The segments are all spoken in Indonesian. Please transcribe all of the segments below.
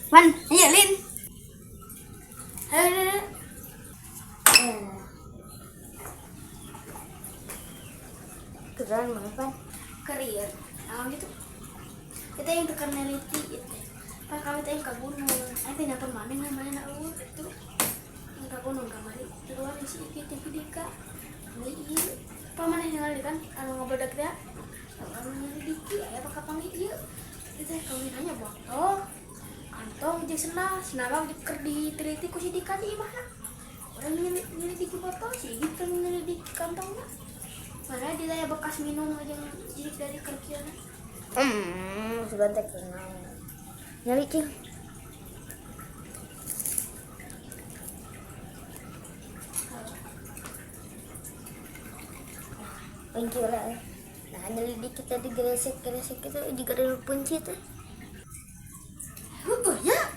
Wan, ayo Lin. Ayo. Keren banget, Pan. Keren. Nah, gitu. Kita yang tekan neliti gitu. Kan kami teh ke gunung. Nanti napa mana namanya itu. Yang ke gunung kamari. Keluar isi kita dika. Ini paman yang ngali kan anu ngobledak teh. Anu nyelidiki aya pakai panggil ieu. Kita kawin hanya botol. Kantong jeung senal, senal jeung keur diteliti ku si Dika di imahna. Orang nyelidiki botol sih gitu nyelidiki kantongnya. Mana di daya bekas minum jeung jirik dari kerkiana. Sebentar kenal. Nyali cing. Kunci lah. Nah, nyelidik kita digresek itu digaril kunci teh. Ya.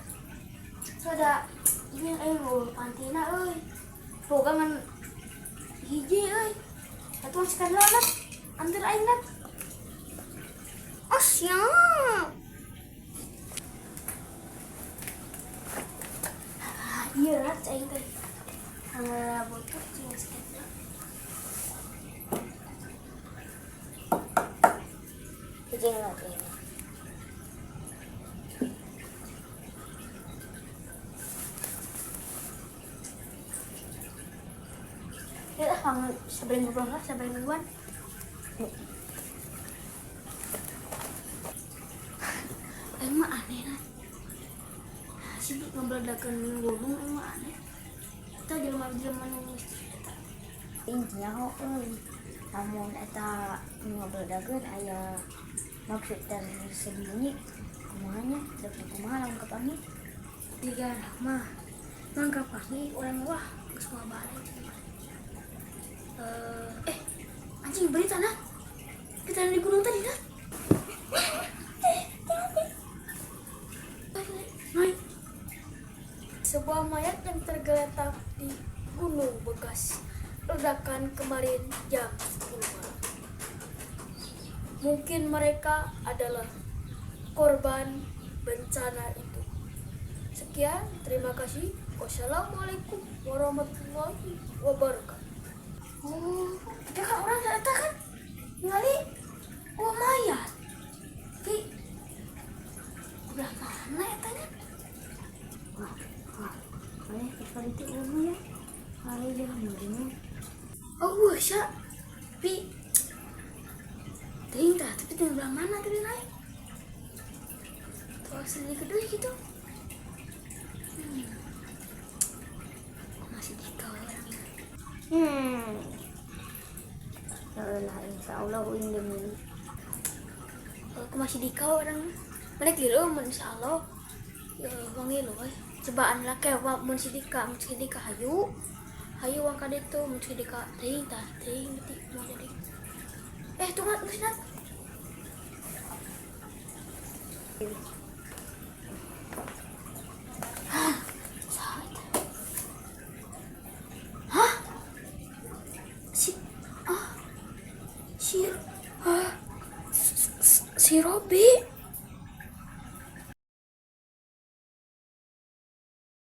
Sada ini pantina euy. Bogangan hiji euy. Atuh sekarang lah. Antar aing lah. Oh, siap. Iya lah, aing teh. Botol cing sekitar. Ijeng lah teh. Ya, kamu sabarin ngobrol lah, sabarin mingguan. Emang aneh lah. Sih ngobroldakeun gunung emang aneh. Kita jelema-jelema nu intinya heueuy. Namun eta ngobroldakeun aya maksud dan sembunyi. Kumaha nya? Dek kumaha lamun kapangi? Tiga mah. Mangka pangi urang wah geus balik. Anjing berita nah kita di gunung tadi nah sebuah mayat yang tergeletak di gunung bekas ledakan kemarin jam 10 malam. Mungkin mereka adalah korban bencana itu. Sekian, terima kasih. Wassalamualaikum warahmatullahi wabarakatuh. Oh, dia kan orang datang kan ngali mayat. Ki, udah mana ya tanya? Ayah kita itu ya. Ayah jangan begini. Oh, bisa. Pi, ting dah, tapi tinggal mana tadi naik? Tuh asli kedua gitu. Masih di kawal. Lah insyaallah ini demi. Aku masih di kau orang. Balik dulu insyaallah. Ya wangi loh. Cobaan lah kayak mun si Dika hayu. Hayu wang kade tuh mun si Dika teuing beti mau jadi. Tunggu geus nat. Si Robi